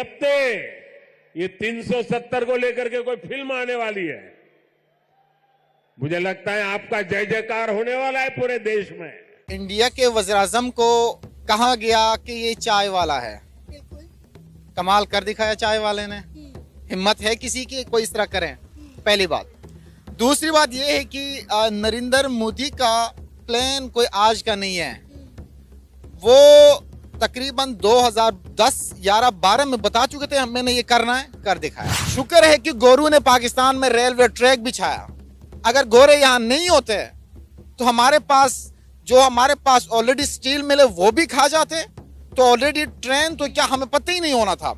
हफ्ते ये 370 को लेकर के कोई फिल्म आने वाली है। मुझे लगता है आपका जय जयकार होने वाला है पूरे देश में। इंडिया के वज़ीर-ए-आज़म को कहा गया कि ये चाय वाला है। कमाल कर दिखाया चाय वाले ने। हिम्मत है किसी की कोई इस तरह करें? पहली बात। दूसरी बात ये है कि नरेंद्र मोदी का प्लान कोई आज का नहीं है। वो तकरीबन 2010, 11, 12 में बता चुके थे मैंने ये करना है, कर दिखाया। शुक्र है कि गोरू ने पाकिस्तान में रेलवे ट्रैक बिछाया। अगर गोरे यहाँ नहीं होते तो हमारे पास ऑलरेडी स्टील मिल है वो भी खा जाते। तो ऑलरेडी ट्रेन तो क्या हमें पता ही नहीं होना था।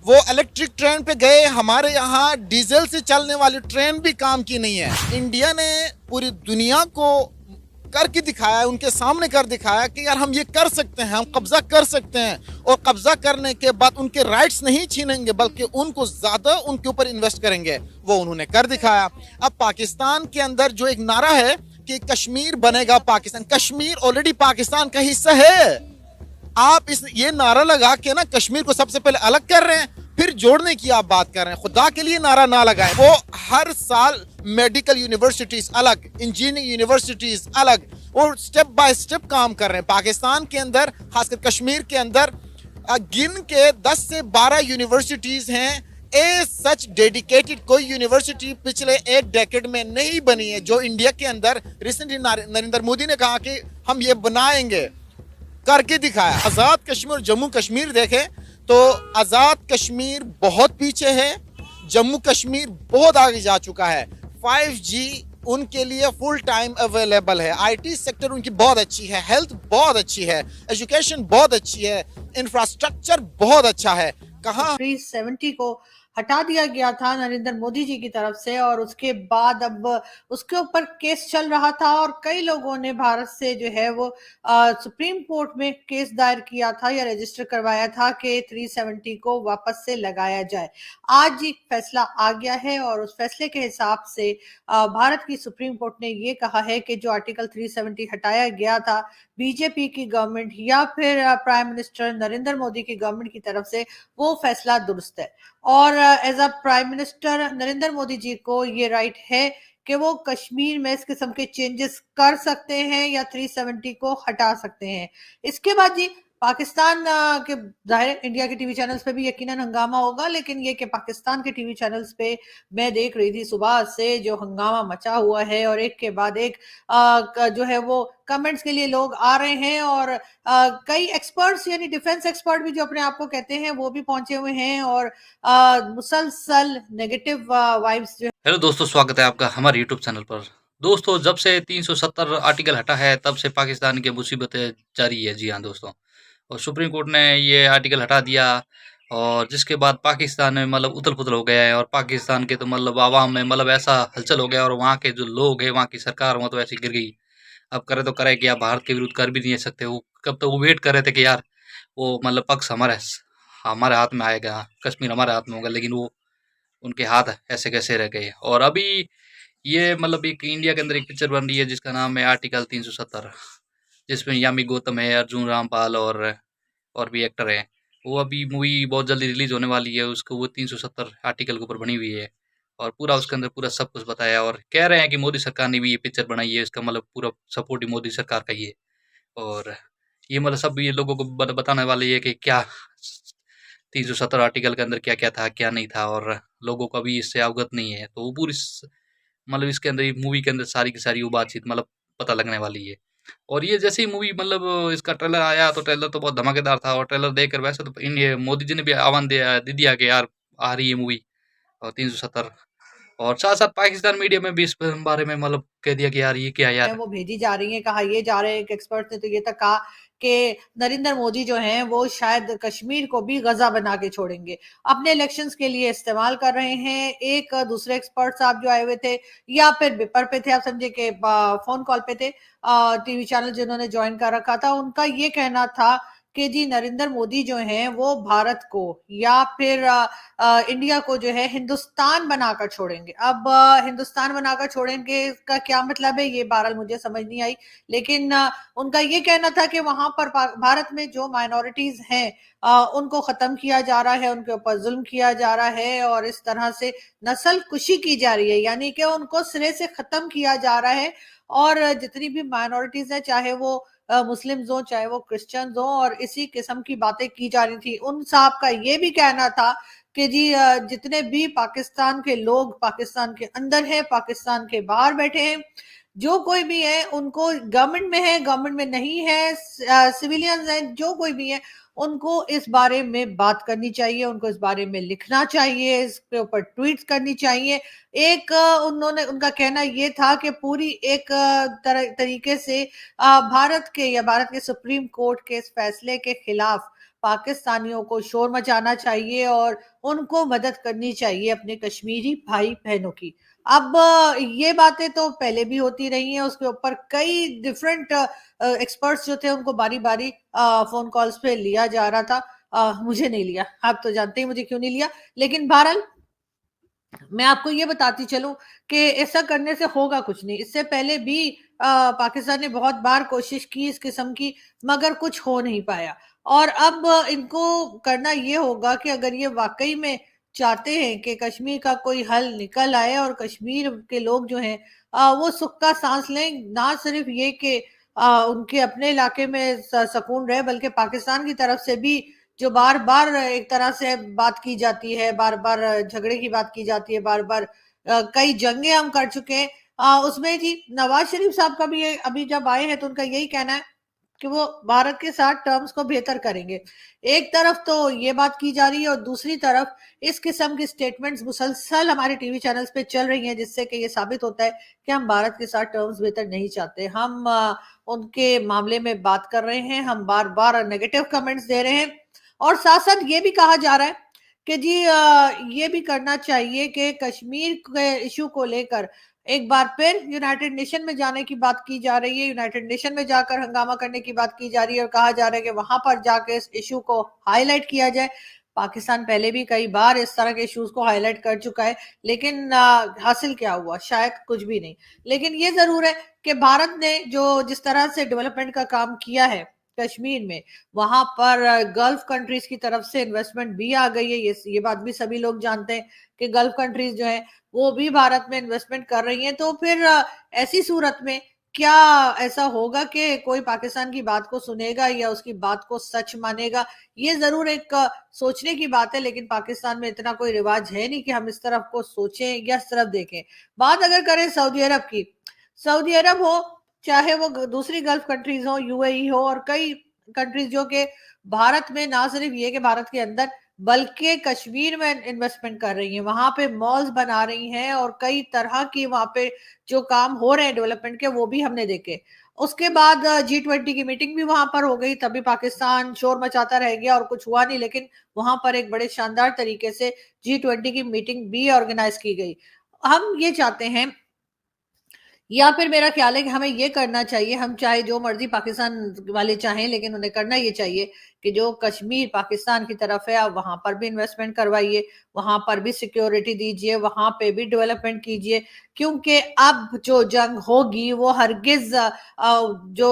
वो इलेक्ट्रिक ट्रेन पे गए, हमारे यहाँ डीजल से चलने वाली ट्रेन भी काम की नहीं है। इंडिया ने पूरी दुनिया को करके दिखाया, उनके सामने कर दिखाया कि यार हम ये कर सकते हैं, हम कब्जा कर सकते हैं। और कब्जा करने के बाद उनके राइट्स नहीं छीनेंगे बल्कि उनको ज्यादा उनके ऊपर इन्वेस्ट करेंगे। वो उन्होंने कर दिखाया। अब पाकिस्तान के अंदर जो एक नारा है कि कश्मीर बनेगा पाकिस्तान, कश्मीर ऑलरेडी पाकिस्तान का हिस्सा है। आप ये नारा लगा के ना कश्मीर को सबसे पहले अलग कर रहे हैं, फिर जोड़ने की आप बात कर रहे हैं। खुदा के लिए नारा ना लगाएं। वो हर साल मेडिकल यूनिवर्सिटीज अलग, इंजीनियरिंग यूनिवर्सिटीज अलग, और स्टेप बाय स्टेप काम कर रहे हैं। पाकिस्तान के अंदर, खासकर कश्मीर के अंदर गिन के 10 से 12 यूनिवर्सिटीज हैं। सच डेडिकेटेड कोई यूनिवर्सिटी पिछले एक डेकेड में नहीं बनी है जो इंडिया के अंदर। रिसेंटली नरेंद्र मोदी ने कहा कि हम ये बनाएंगे, करके दिखाया। आजाद कश्मीर और जम्मू कश्मीर देखें तो आजाद कश्मीर बहुत पीछे है, जम्मू कश्मीर बहुत आगे जा चुका है। 5G उनके लिए फुल टाइम अवेलेबल है। IT सेक्टर उनकी बहुत अच्छी है, हेल्थ बहुत अच्छी है, एजुकेशन बहुत अच्छी है, इंफ्रास्ट्रक्चर बहुत अच्छा है। कहाँ 370 को हटा दिया गया था नरेंद्र मोदी जी की तरफ से, और उसके बाद अब उसके ऊपर केस चल रहा था और कई लोगों ने भारत से जो है वो सुप्रीम कोर्ट में केस दायर किया था या रजिस्टर करवाया था कि 370 को वापस से लगाया जाए। आज एक फैसला आ गया है और उस फैसले के हिसाब से भारत की सुप्रीम कोर्ट ने ये कहा है कि जो आर्टिकल 370 हटाया गया था बीजेपी की गवर्नमेंट या फिर प्राइम मिनिस्टर नरेंद्र मोदी की गवर्नमेंट की तरफ से, वो फैसला दुरुस्त है। और as a prime minister Narendra Modi ji को ये राइट है कि वो कश्मीर में इस किस्म के चेंजेस कर सकते हैं या 370 को हटा सकते हैं। इसके बाद जी पाकिस्तान के जाहिर इंडिया के टीवी चैनल्स पे भी यकीनन हंगामा होगा, लेकिन ये कि पाकिस्तान के टीवी चैनल्स पे मैं देख रही थी सुबह से जो हंगामा मचा हुआ है और एक के बाद एक जो है वो कमेंट्स के लिए लोग आ रहे हैं और कई एक्सपर्ट्स यानी डिफेंस एक्सपर्ट भी जो अपने आप को कहते हैं वो भी पहुंचे हुए हैं और मुसलसल नेगेटिव वाइब्स जो। हेलो दोस्तों, स्वागत है आपका हमारे यूट्यूब चैनल पर। दोस्तों, जब से 370 आर्टिकल हटा है तब से पाकिस्तान की मुसीबतें जारी है। जी हाँ दोस्तों, और सुप्रीम कोर्ट ने ये आर्टिकल हटा दिया और जिसके बाद पाकिस्तान में मतलब उथल पुथल हो गया है और पाकिस्तान के तो मतलब आवाम में मतलब ऐसा हलचल हो गया और वहाँ के जो लोग हैं, वहाँ की सरकार वो तो ऐसी गिर गई। अब करे तो करे क्या, भारत के विरुद्ध कर भी नहीं सकते। वो कब तो वो वेट कर रहे थे कि यार वो मतलब पक्ष हमारे हाथ में आएगा, कश्मीर हमारे हाथ में होगा, लेकिन वो उनके हाथ ऐसे कैसे रह गए। और अभी ये मतलब एक इंडिया के अंदर एक पिक्चर बन रही है जिसका नाम है आर्टिकल 370, जिसमें यामी गौतम है, अर्जुन रामपाल और भी एक्टर हैं। वो अभी मूवी बहुत जल्दी रिलीज होने वाली है, उसको वो 370 आर्टिकल के ऊपर बनी हुई है और पूरा उसके अंदर पूरा सब कुछ बताया। और कह रहे हैं कि मोदी सरकार ने भी ये पिक्चर बनाई है, इसका मतलब पूरा सपोर्ट ही मोदी सरकार का ही है। और ये मतलब सब ये लोगों को बताने वाले है कि क्या 370 आर्टिकल के अंदर क्या क्या था क्या नहीं था, और लोगों को अभी इससे अवगत नहीं है। तो वो पूरी मतलब इसके अंदर मूवी के अंदर सारी की सारी वो बातचीत मतलब पता लगने वाली है। और ये जैसे ही मूवी मतलब इसका ट्रेलर आया तो ट्रेलर तो बहुत धमाकेदार था और ट्रेलर देखकर वैसे तो मोदी जी ने भी आह्वान दे दिया कि यार आ रही है मूवी और 370, और साथ साथ पाकिस्तान मीडिया में भी इस बारे में मतलब कह दिया कि यार ये क्या यार। वो भेजी जा रही है, कहा ये जा रहे हैं। एक एक्सपर्ट ने तो ये तक कहा कि नरेंद्र मोदी जो हैं वो शायद कश्मीर को भी गजा बना के छोड़ेंगे, अपने इलेक्शंस के लिए इस्तेमाल कर रहे हैं। एक दूसरे एक्सपर्ट साहब जो आए हुए थे या फिर पेपर पे थे, आप समझे कि फोन कॉल पे थे, टीवी चैनल जिन्होंने ज्वाइन कर रखा था, उनका ये कहना था कि जी नरेंद्र मोदी जो हैं वो भारत को या फिर इंडिया को जो है हिंदुस्तान बनाकर छोड़ेंगे। अब हिंदुस्तान बनाकर छोड़ेंगे का क्या मतलब है, ये बहरहाल मुझे समझ नहीं आई। लेकिन उनका ये कहना था कि वहां पर भारत में जो माइनॉरिटीज हैं उनको खत्म किया जा रहा है, उनके ऊपर जुल्म किया जा रहा है और इस तरह से नस्ल कुशी की जा रही है, यानी कि उनको सिरे से खत्म किया जा रहा है। और जितनी भी माइनॉरिटीज है, चाहे वो मुस्लिम्स हो चाहे वो क्रिश्चियंस हो, और इसी किस्म की बातें की जा रही थी। उन साहब का ये भी कहना था कि जी जितने भी पाकिस्तान के लोग पाकिस्तान के अंदर है, पाकिस्तान के बाहर बैठे हैं, जो कोई भी है, उनको गवर्नमेंट में है, गवर्नमेंट में नहीं है, सिविलियंस हैं, जो कोई भी है, उनको इस बारे में बात करनी चाहिए, उनको इस बारे में लिखना चाहिए, इसके ऊपर ट्वीट करनी चाहिए। एक उन्होंने उनका कहना ये था कि पूरी एक तरीके से भारत के या भारत के सुप्रीम कोर्ट के इस फैसले के खिलाफ पाकिस्तानियों को शोर मचाना चाहिए और उनको मदद करनी चाहिए अपने कश्मीरी भाई बहनों की। अब ये बातें तो पहले भी होती रही हैं, उसके ऊपर कई डिफरेंट एक्सपर्ट्स जो थे उनको बारी बारी फोन कॉल्स पे लिया जा रहा था। मुझे नहीं लिया, आप तो जानते ही मुझे क्यों नहीं लिया। लेकिन बहरहाल मैं आपको ये बताती चलूं कि ऐसा करने से होगा कुछ नहीं। इससे पहले भी पाकिस्तान ने बहुत बार कोशिश की इस किस्म की, मगर कुछ हो नहीं पाया। और अब इनको करना ये होगा कि अगर ये वाकई में चाहते हैं कि कश्मीर का कोई हल निकल आए और कश्मीर के लोग जो हैं वो सुख का सांस लें, ना सिर्फ ये कि उनके अपने इलाके में सुकून रहे, बल्कि पाकिस्तान की तरफ से भी जो बार बार एक तरह से बात की जाती है, बार बार झगड़े की बात की जाती है, बार बार कई जंगे हम कर चुके हैं। उसमें जी नवाज शरीफ साहब का भी अभी जब आए हैं तो उनका यही कहना है कि वो भारत के साथ टर्म्स को बेहतर करेंगे। एक तरफ तो ये बात की जा रही है और दूसरी तरफ इस किस्म की स्टेटमेंट्स मुसलसल हमारे टीवी चैनल्स पे चल रही हैं, जिससे कि ये साबित होता है कि हम भारत के साथ टर्म्स बेहतर नहीं चाहते। हम उनके मामले में बात कर रहे हैं, हम बार बार नेगेटिव कमेंट्स दे रहे हैं और साथ साथ ये भी कहा जा रहा है कि जी ये भी करना चाहिए कि कश्मीर के इशू को लेकर एक बार फिर यूनाइटेड नेशन में जाने की बात की जा रही है, यूनाइटेड नेशन में जाकर हंगामा करने की बात की जा रही है और कहा जा रहा है कि वहां पर जाकर इस इशू को हाईलाइट किया जाए। पाकिस्तान पहले भी कई बार इस तरह के इश्यूज को हाईलाइट कर चुका है, लेकिन हासिल क्या हुआ? शायद कुछ भी नहीं। लेकिन ये जरूर है कि भारत ने जो जिस तरह से डेवलपमेंट का काम किया है कश्मीर में, वहां पर गल्फ कंट्रीज की तरफ से इन्वेस्टमेंट भी आ गई है। ये बात भी सभी लोग जानते हैं कि गल्फ कंट्रीज जो है वो भी भारत में इन्वेस्टमेंट कर रही हैं। तो फिर ऐसी सूरत में क्या ऐसा होगा कि कोई पाकिस्तान की बात को सुनेगा या उसकी बात को सच मानेगा? ये जरूर एक सोचने की बात है, लेकिन पाकिस्तान में इतना कोई रिवाज है नहीं कि हम इस तरफ को सोचें या इस तरफ देखें। बात अगर करें सऊदी अरब की, सऊदी अरब हो चाहे वो दूसरी गल्फ कंट्रीज हो, यूएई हो और कई कंट्रीज जो कि भारत में ना सिर्फ ये कि भारत के अंदर बल्कि कश्मीर में इन्वेस्टमेंट कर रही हैं, वहां पे मॉल्स बना रही हैं और कई तरह की वहां पे जो काम हो रहे हैं डेवलपमेंट के वो भी हमने देखे। उसके बाद G20 की मीटिंग भी वहां पर हो गई, तभी पाकिस्तान शोर मचाता रह गया और कुछ हुआ नहीं, लेकिन वहां पर एक बड़े शानदार तरीके से G20 की मीटिंग भी ऑर्गेनाइज की गई। हम ये चाहते हैं या फिर मेरा ख्याल है कि हमें ये करना चाहिए, हम चाहे जो मर्जी पाकिस्तान वाले चाहें, लेकिन उन्हें करना ये चाहिए कि जो कश्मीर पाकिस्तान की तरफ है आप वहां पर भी इन्वेस्टमेंट करवाइए, वहां पर भी सिक्योरिटी दीजिए, वहां पे भी डेवलपमेंट कीजिए। क्योंकि अब जो जंग होगी वो हरगिज जो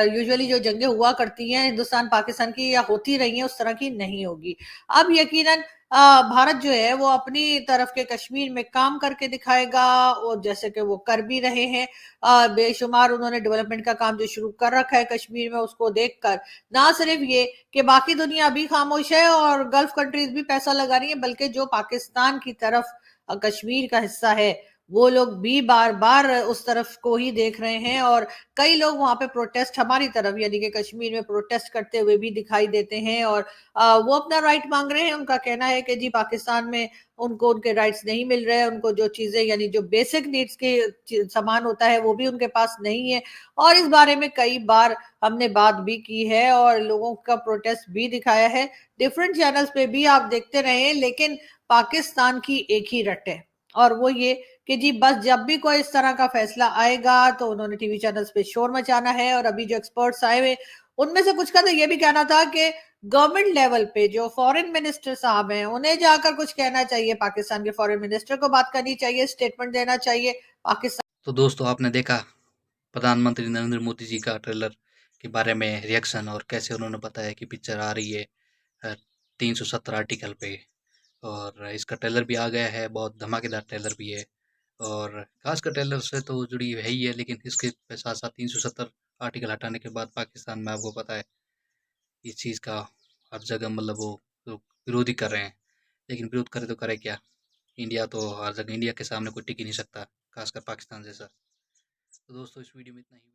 यूजुअली जो जंगें हुआ करती हैं हिंदुस्तान पाकिस्तान की या होती रही हैं उस तरह की नहीं होगी। अब यकीनन भारत जो है वो अपनी तरफ के कश्मीर में काम करके दिखाएगा और जैसे कि वो कर भी रहे हैं। बेशुमार उन्होंने डेवलपमेंट का काम जो शुरू कर रखा है कश्मीर में, उसको देखकर ना सिर्फ ये कि बाकी दुनिया अभी खामोश है और गल्फ कंट्रीज भी पैसा लगा रही है, बल्कि जो पाकिस्तान की तरफ कश्मीर का हिस्सा है वो लोग भी बार बार उस तरफ को ही देख रहे हैं और कई लोग वहां पे प्रोटेस्ट हमारी तरफ यानी कि कश्मीर में प्रोटेस्ट करते हुए भी दिखाई देते हैं और वो अपना राइट मांग रहे हैं। उनका कहना है कि जी पाकिस्तान में उनको उनके राइट्स नहीं मिल रहे हैं, उनको जो चीजें यानी जो बेसिक नीड्स के सामान होता है वो भी उनके पास नहीं है। और इस बारे में कई बार हमने बात भी की है और लोगों का प्रोटेस्ट भी दिखाया है, डिफरेंट चैनल्स पे भी आप देखते रहे। लेकिन पाकिस्तान की एक ही रट है और वो ये कि जी बस जब भी कोई इस तरह का फैसला आएगा तो उन्होंने टीवी चैनल्स पे शोर मचाना है। और अभी जो एक्सपर्ट्स आए हुए उनमें से कुछ का तो ये भी कहना था कि गवर्नमेंट लेवल पे जो फॉरेन मिनिस्टर साहब हैं उन्हें जाकर कुछ कहना चाहिए, पाकिस्तान के फॉरेन मिनिस्टर को बात करनी चाहिए, स्टेटमेंट देना चाहिए पाकिस्तान। तो दोस्तों आपने देखा प्रधानमंत्री नरेंद्र मोदी जी का ट्रेलर के बारे में रिएक्शन, और कैसे उन्होंने बताया कि पिक्चर आ रही है 370 आर्टिकल पे, और इसका ट्रेलर भी आ गया है, बहुत धमाकेदार ट्रेलर भी है। और खासकर ट्रेलर से तो जुड़ी है ही है, लेकिन इसके साथ साथ 370 आर्टिकल हटाने के बाद पाकिस्तान में आपको पता है इस चीज़ का हर जगह मतलब वो लोग विरोध ही कर रहे हैं। लेकिन विरोध करे तो करे क्या, इंडिया तो हर जगह, इंडिया के सामने कोई टिक ही नहीं सकता, खासकर पाकिस्तान जैसा। तो दोस्तों इस वीडियो में इतना ही।